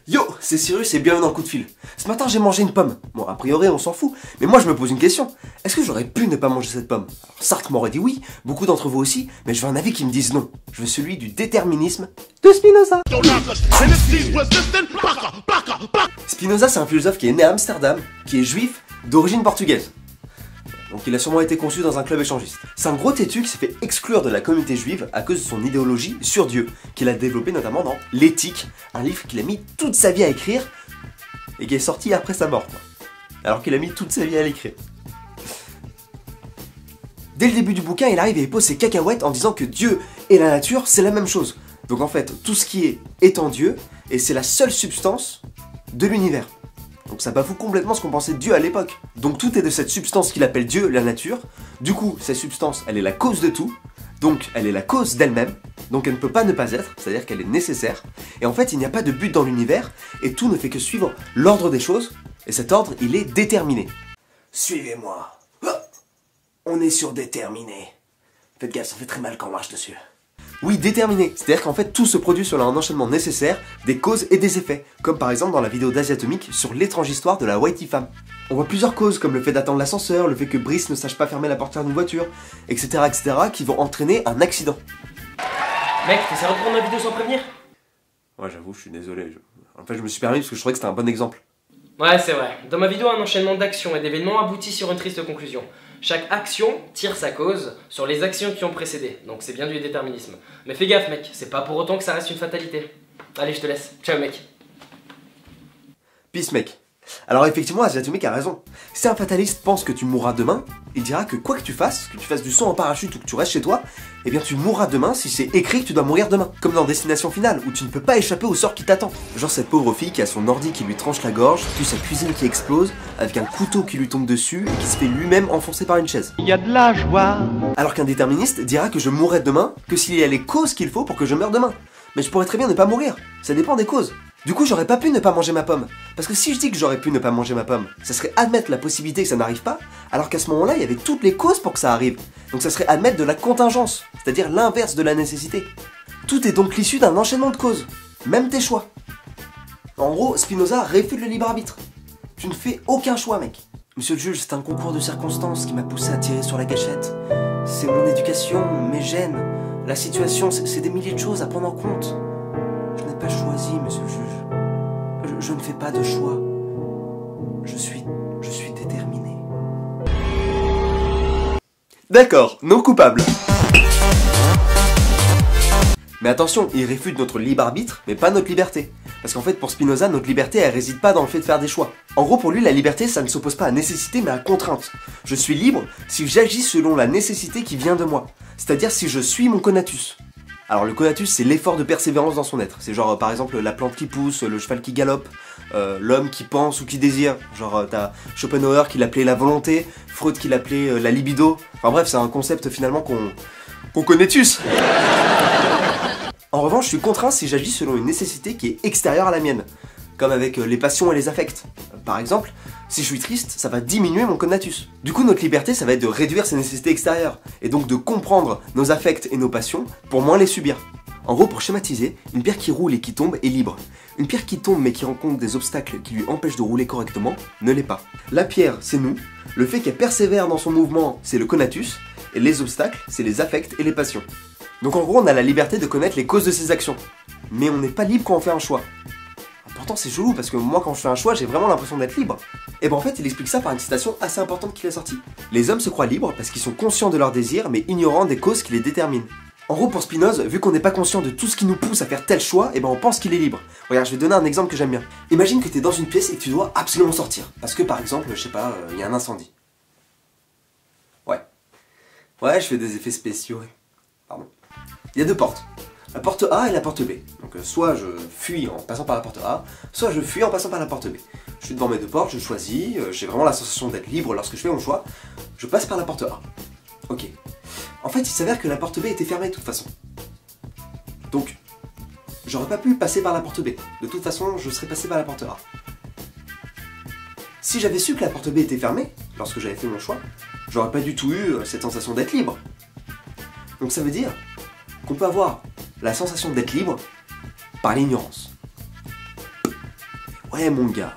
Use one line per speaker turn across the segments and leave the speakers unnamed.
Yo, c'est Cyrus et bienvenue dans le coup de fil. Ce matin j'ai mangé une pomme. Bon, a priori on s'en fout, mais moi je me pose une question. Est-ce que j'aurais pu ne pas manger cette pomme? Alors Sartre m'aurait dit oui, beaucoup d'entre vous aussi, mais je veux un avis qui me dise non. Je veux celui du déterminisme de Spinoza. Spinoza c'est un philosophe qui est né à Amsterdam, qui est juif, d'origine portugaise. Donc il a sûrement été conçu dans un club échangiste. C'est un gros têtu qui s'est fait exclure de la communauté juive à cause de son idéologie sur Dieu, qu'il a développé notamment dans L'Éthique, un livre qu'il a mis toute sa vie à écrire et qui est sorti après sa mort, quoi. Alors qu'il a mis toute sa vie à l'écrire. Dès le début du bouquin, il arrive et il pose ses cacahuètes en disant que Dieu et la nature, c'est la même chose. Donc en fait, tout ce qui est en Dieu, et c'est la seule substance de l'univers. Donc ça bafoue complètement ce qu'on pensait de Dieu à l'époque. Donc tout est de cette substance qu'il appelle Dieu, la nature. Du coup, cette substance, elle est la cause de tout. Donc elle est la cause d'elle-même. Donc elle ne peut pas ne pas être, c'est-à-dire qu'elle est nécessaire. Et en fait, il n'y a pas de but dans l'univers. Et tout ne fait que suivre l'ordre des choses. Et cet ordre, il est déterminé. Suivez-moi. On est sur déterminé. Faites gaffe, ça fait très mal quand on marche dessus. Oui, déterminé, c'est-à-dire qu'en fait tout se produit sur un enchaînement nécessaire, des causes et des effets, comme par exemple dans la vidéo d'Asiatomique sur l'étrange histoire de la Whitey femme. On voit plusieurs causes, comme le fait d'attendre l'ascenseur, le fait que Brice ne sache pas fermer la portière d'une voiture, etc., qui vont entraîner un accident.
Mec, t'essaies de reprendre ma vidéo sans prévenir?
Ouais, j'avoue, je suis désolé. En fait, je me suis permis parce que je trouvais que c'était un bon exemple.
Ouais, c'est vrai. Dans ma vidéo, un enchaînement d'actions et d'événements aboutit sur une triste conclusion. Chaque action tire sa cause sur les actions qui ont précédé, donc c'est bien du déterminisme. Mais fais gaffe mec, c'est pas pour autant que ça reste une fatalité. Allez, je te laisse. Ciao mec.
Peace mec. Alors effectivement, Asiatomique a raison. Si un fataliste pense que tu mourras demain, il dira que quoi que tu fasses du saut en parachute ou que tu restes chez toi, eh bien tu mourras demain si c'est écrit que tu dois mourir demain. Comme dans Destination Finale, où tu ne peux pas échapper au sort qui t'attend. Genre cette pauvre fille qui a son ordi qui lui tranche la gorge, puis sa cuisine qui explose, avec un couteau qui lui tombe dessus et qui se fait lui-même enfoncer par une chaise.
Il y a de la joie.
Alors qu'un déterministe dira que je mourrai demain que s'il y a les causes qu'il faut pour que je meure demain. Mais je pourrais très bien ne pas mourir, ça dépend des causes. Du coup, j'aurais pas pu ne pas manger ma pomme. Parce que si je dis que j'aurais pu ne pas manger ma pomme, ça serait admettre la possibilité que ça n'arrive pas, alors qu'à ce moment-là, il y avait toutes les causes pour que ça arrive. Donc ça serait admettre de la contingence, c'est-à-dire l'inverse de la nécessité. Tout est donc l'issue d'un enchaînement de causes, même tes choix. En gros, Spinoza réfute le libre arbitre. Tu ne fais aucun choix, mec. Monsieur le juge, c'est un concours de circonstances qui m'a poussé à tirer sur la gâchette. C'est mon éducation, mes gènes, la situation, c'est des milliers de choses à prendre en compte. Je n'ai pas choisi, monsieur le juge. Je ne fais pas de choix. Je suis déterminé. D'accord, non coupable. Mais attention, il réfute notre libre arbitre, mais pas notre liberté. Parce qu'en fait, pour Spinoza, notre liberté, elle réside pas dans le fait de faire des choix. En gros, pour lui, la liberté, ça ne s'oppose pas à nécessité, mais à contrainte. Je suis libre si j'agis selon la nécessité qui vient de moi. C'est-à-dire si je suis mon conatus. Alors le conatus, c'est l'effort de persévérance dans son être. C'est genre par exemple la plante qui pousse, le cheval qui galope, l'homme qui pense ou qui désire. Genre t'as Schopenhauer qui l'appelait la volonté, Freud qui l'appelait la libido. Enfin bref, c'est un concept finalement qu'on connaît tous. En revanche, je suis contraint si j'agis selon une nécessité qui est extérieure à la mienne. Comme avec les passions et les affects. Par exemple, si je suis triste, ça va diminuer mon conatus. Du coup, notre liberté, ça va être de réduire ces nécessités extérieures, et donc de comprendre nos affects et nos passions pour moins les subir. En gros, pour schématiser, une pierre qui roule et qui tombe est libre. Une pierre qui tombe mais qui rencontre des obstacles qui lui empêchent de rouler correctement ne l'est pas. La pierre, c'est nous, le fait qu'elle persévère dans son mouvement, c'est le conatus, et les obstacles, c'est les affects et les passions. Donc en gros, on a la liberté de connaître les causes de ses actions. Mais on n'est pas libre quand on fait un choix. Pourtant c'est chelou parce que moi quand je fais un choix j'ai vraiment l'impression d'être libre. Et ben en fait il explique ça par une citation assez importante qu'il a sortie. Les hommes se croient libres parce qu'ils sont conscients de leurs désirs mais ignorants des causes qui les déterminent. En gros pour Spinoza, vu qu'on n'est pas conscient de tout ce qui nous pousse à faire tel choix, et ben on pense qu'il est libre. Regarde, je vais donner un exemple que j'aime bien. Imagine que t'es dans une pièce et que tu dois absolument sortir. Parce que par exemple, je sais pas, il y a un incendie. Ouais, je fais des effets spéciaux. Pardon. Il y a deux portes. La porte A et la porte B. Donc soit je fuis en passant par la porte A, soit je fuis en passant par la porte B. Je suis devant mes deux portes, je choisis, j'ai vraiment la sensation d'être libre lorsque je fais mon choix. Je passe par la porte A. Ok. En fait, il s'avère que la porte B était fermée de toute façon. Donc, j'aurais pas pu passer par la porte B. De toute façon, je serais passé par la porte A. Si j'avais su que la porte B était fermée, lorsque j'avais fait mon choix, j'aurais pas du tout eu cette sensation d'être libre. Donc ça veut dire qu'on peut avoir la sensation d'être libre par l'ignorance. Ouais mon gars.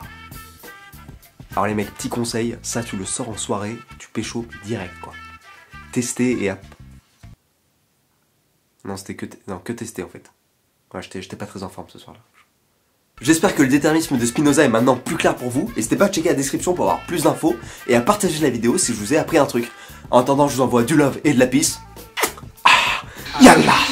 Alors les mecs, petit conseil, ça tu le sors en soirée, tu pécho direct quoi. Tester et hop. Non, c'était que tester en fait. Ouais, j'étais pas très en forme ce soir-là. J'espère que le déterminisme de Spinoza est maintenant plus clair pour vous. N'hésitez pas à checker la description pour avoir plus d'infos et à partager la vidéo si je vous ai appris un truc. En attendant, je vous envoie du love et de la peace. Yallah.